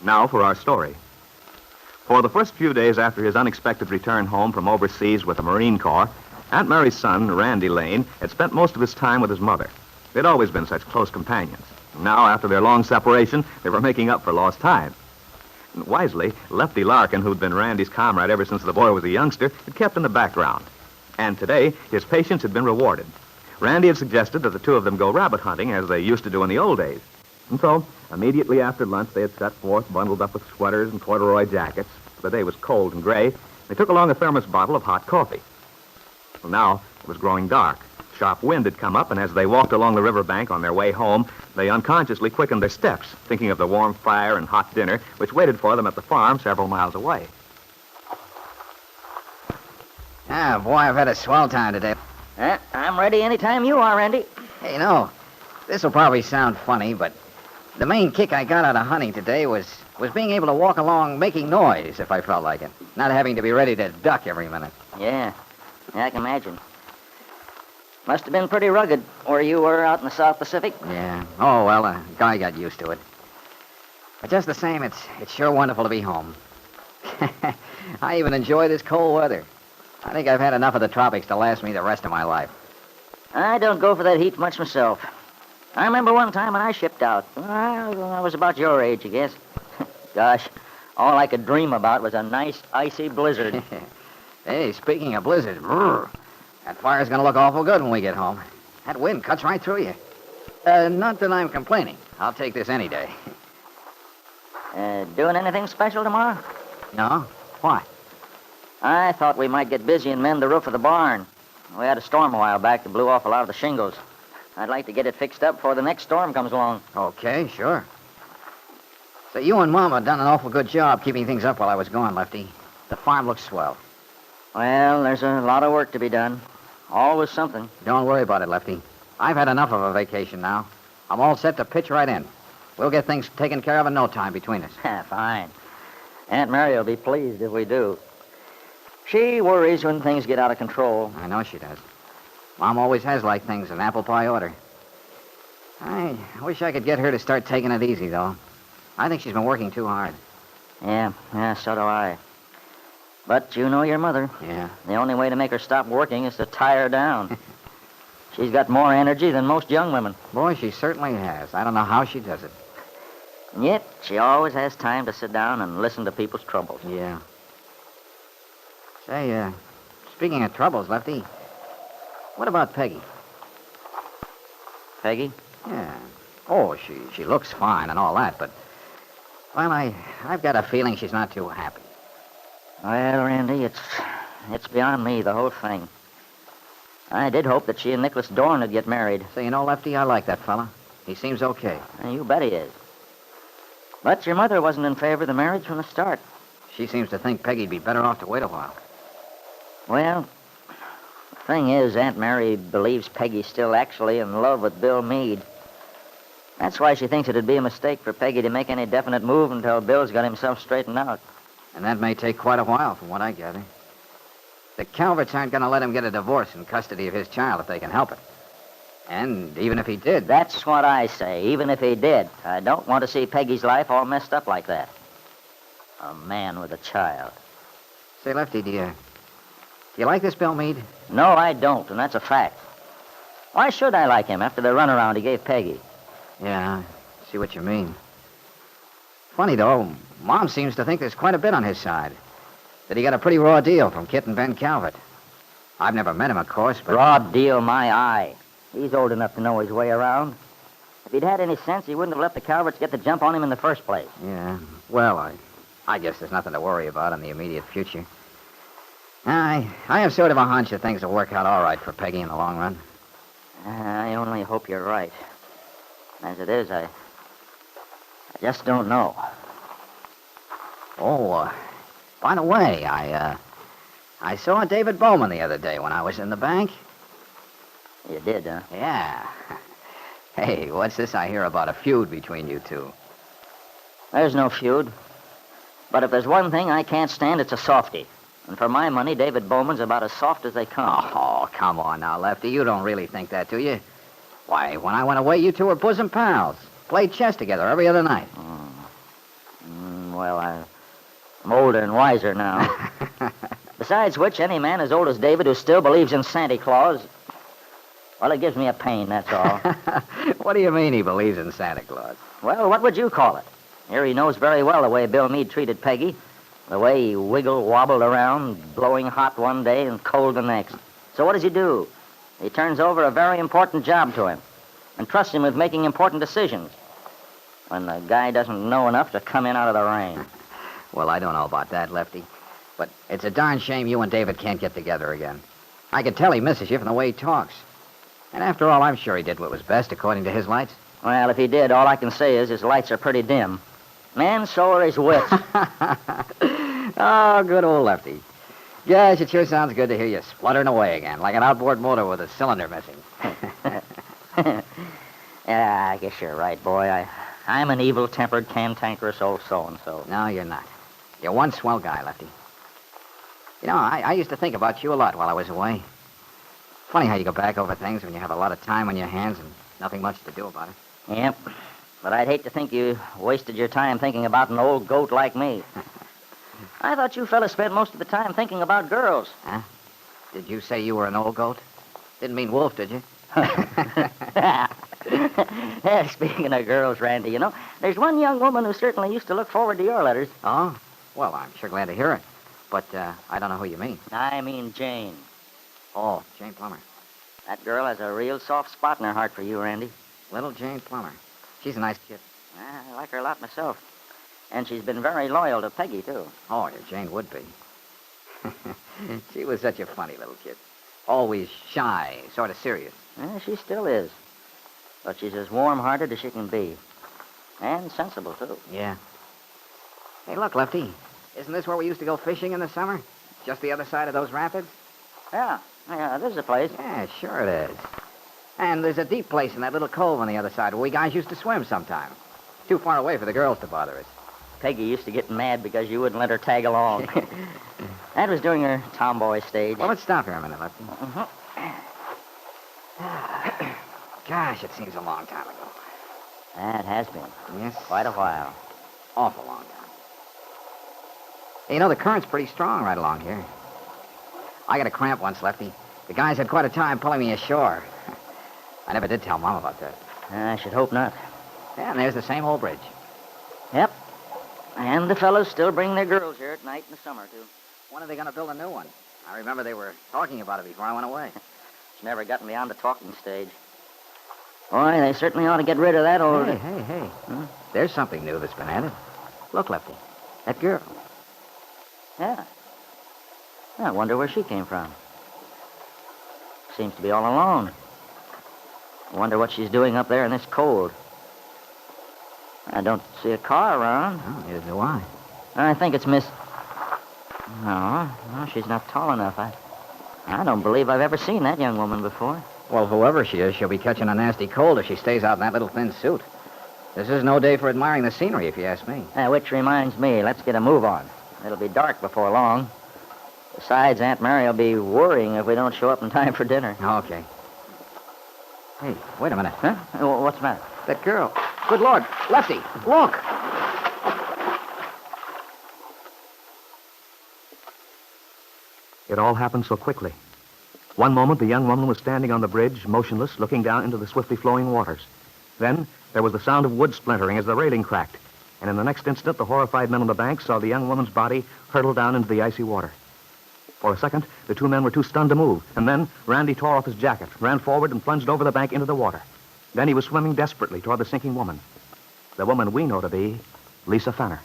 Now for our story. For the first few days after his unexpected return home from overseas with the Marine Corps, Aunt Mary's son, Randy Lane, had spent most of his time with his mother. They'd always been such close companions. Now, after their long separation, they were making up for lost time. And wisely, Lefty Larkin, who'd been Randy's comrade ever since the boy was a youngster, had kept in the background. And today, his patience had been rewarded. Randy had suggested that the two of them go rabbit hunting, as they used to do in the old days. And so, immediately after lunch, they had set forth, bundled up with sweaters and corduroy jackets. The day was cold and gray. They took along a thermos bottle of hot coffee. Well, now, it was growing dark. Sharp wind had come up, and as they walked along the riverbank on their way home, they unconsciously quickened their steps, thinking of the warm fire and hot dinner which waited for them at the farm several miles away. Ah, boy, I've had a swell time today. I'm ready anytime you are, Randy. Hey, this will probably sound funny, but the main kick I got out of hunting today was being able to walk along making noise if I felt like it, not having to be ready to duck every minute. Yeah, I can imagine. Must have been pretty rugged where you were out in the South Pacific. Yeah. Oh, well, a guy got used to it. But just the same, it's sure wonderful to be home. I even enjoy this cold weather. I think I've had enough of the tropics to last me the rest of my life. I don't go for that heat much myself. I remember one time when I shipped out. I was about your age, I guess. Gosh, all I could dream about was a nice, icy blizzard. Hey, speaking of blizzard, that fire's going to look awful good when we get home. That wind cuts right through you. Not that I'm complaining. I'll take this any day. Doing anything special tomorrow? No? Why? I thought we might get busy and mend the roof of the barn. We had a storm a while back that blew off a lot of the shingles. I'd like to get it fixed up before the next storm comes along. Okay, sure. So you and Mama done an awful good job keeping things up while I was gone, Lefty. The farm looks swell. Well, there's a lot of work to be done. Always something. Don't worry about it, Lefty. I've had enough of a vacation now. I'm all set to pitch right in. We'll get things taken care of in no time between us. Fine. Aunt Mary will be pleased if we do. She worries when things get out of control. I know she does. Mom always has liked things in apple pie order. I wish I could get her to start taking it easy, though. I think she's been working too hard. Yeah, so do I. But you know your mother. Yeah. The only way to make her stop working is to tie her down. She's got more energy than most young women. Boy, she certainly has. I don't know how she does it. And yet, she always has time to sit down and listen to people's troubles. Yeah. Say, speaking of troubles, Lefty, what about Peggy? Peggy? Yeah. Oh, she looks fine and all that, but, well, I've got a feeling she's not too happy. Well, Randy, it's beyond me, the whole thing. I did hope that she and Nicholas Dorn would get married. Say, Lefty, I like that fella. He seems okay. You bet he is. But your mother wasn't in favor of the marriage from the start. She seems to think Peggy'd be better off to wait a while. Well, the thing is, Aunt Mary believes Peggy's still actually in love with Bill Meade. That's why she thinks it'd be a mistake for Peggy to make any definite move until Bill's got himself straightened out. And that may take quite a while, from what I gather. The Calverts aren't going to let him get a divorce in custody of his child if they can help it. And even if he did... That's what I say, even if he did. I don't want to see Peggy's life all messed up like that. A man with a child. Say, Lefty, do you like this Bill Meade? No, I don't, and that's a fact. Why should I like him after the runaround he gave Peggy? Yeah, I see what you mean. Funny, though, Mom seems to think there's quite a bit on his side. That he got a pretty raw deal from Kit and Ben Calvert. I've never met him, of course, but... Raw deal, my eye. He's old enough to know his way around. If he'd had any sense, he wouldn't have let the Calverts get the jump on him in the first place. Yeah, well, I guess there's nothing to worry about in the immediate future. I have sort of a hunch that things will work out all right for Peggy in the long run. I only hope you're right. As it is, I just don't know. Oh, by the way, I saw David Bowman the other day when I was in the bank. You did, huh? Yeah. Hey, what's this I hear about a feud between you two? There's no feud. But if there's one thing I can't stand, it's a softie. And for my money, David Bowman's about as soft as they come. Oh, come on now, Lefty. You don't really think that, do you? Why, when I went away, you two were bosom pals. Played chess together every other night. Well, I'm older and wiser now. Besides which, any man as old as David who still believes in Santa Claus, well, it gives me a pain, that's all. What do you mean he believes in Santa Claus? Well, what would you call it? Here he knows very well the way Bill Meade treated Peggy, the way he wobbled around, blowing hot one day and cold the next. So what does he do? He turns over a very important job to him and trusts him with making important decisions when the guy doesn't know enough to come in out of the rain. Well, I don't know about that, Lefty. But it's a darn shame you and David can't get together again. I can tell he misses you from the way he talks. And after all, I'm sure he did what was best according to his lights. Well, if he did, all I can say is his lights are pretty dim. Man, so are his wits. Oh, good old Lefty. Gosh, it sure sounds good to hear you spluttering away again, like an outboard motor with a cylinder missing. Yeah, I guess you're right, boy. I'm an evil-tempered, cantankerous old so-and-so. No, you're not. You're one swell guy, Lefty. You know, I used to think about you a lot while I was away. Funny how you go back over things when you have a lot of time on your hands and nothing much to do about it. Yep. But I'd hate to think you wasted your time thinking about an old goat like me. I thought you fellas spent most of the time thinking about girls. Huh? Did you say you were an old goat? Didn't mean wolf, did you? Yeah, speaking of girls, Randy, you know, there's one young woman who certainly used to look forward to your letters. Oh? Well, I'm sure glad to hear it. But I don't know who you mean. I mean Jane. Oh, Jane Plummer. That girl has a real soft spot in her heart for you, Randy. Little Jane Plummer. She's a nice kid. I like her a lot myself. And she's been very loyal to Peggy, too. Oh, yeah, Jane would be. She was such a funny little kid. Always shy, sort of serious. Yeah, she still is. But she's as warm-hearted as she can be. And sensible, too. Yeah. Hey, look, Lefty. Isn't this where we used to go fishing in the summer? Just the other side of those rapids? Yeah, this is a place. Yeah, sure it is. And there's a deep place in that little cove on the other side where we guys used to swim sometime. Too far away for the girls to bother us. Peggy used to get mad because you wouldn't let her tag along. That was during her tomboy stage. Well, let's stop here a minute, Lefty. Mm-hmm. Gosh, it seems a long time ago. That has been. Yes. Quite a while. Awful long time. Hey, you know, the current's pretty strong right along here. I got a cramp once, Lefty. The guys had quite a time pulling me ashore. I never did tell Mom about that. I should hope not. Yeah, and there's the same old bridge. Yep. And the fellows still bring their girls here at night in the summer, too. When are they going to build a new one? I remember they were talking about it before I went away. It's never gotten beyond the talking stage. Boy, they certainly ought to get rid of that old... Hey. Huh? There's something new that's been added. Look, Lefty. That girl. Yeah. I wonder where she came from. Seems to be all alone. I wonder what she's doing up there in this cold. I don't see a car around. Oh, neither do I. I think it's Miss... No, she's not tall enough. I don't believe I've ever seen that young woman before. Well, whoever she is, she'll be catching a nasty cold if she stays out in that little thin suit. This is no day for admiring the scenery, if you ask me. Which reminds me, let's get a move on. It'll be dark before long. Besides, Aunt Mary will be worrying if we don't show up in time for dinner. Okay. Hey, wait a minute. Huh? What's the matter? That girl. Good Lord. Lefty, look. It all happened so quickly. One moment, the young woman was standing on the bridge, motionless, looking down into the swiftly flowing waters. Then, there was the sound of wood splintering as the railing cracked. And in the next instant, the horrified men on the bank saw the young woman's body hurtle down into the icy water. For a second, the two men were too stunned to move. And then, Randy tore off his jacket, ran forward, and plunged over the bank into the water. Then he was swimming desperately toward the sinking woman. The woman we know to be Lisa Fenner.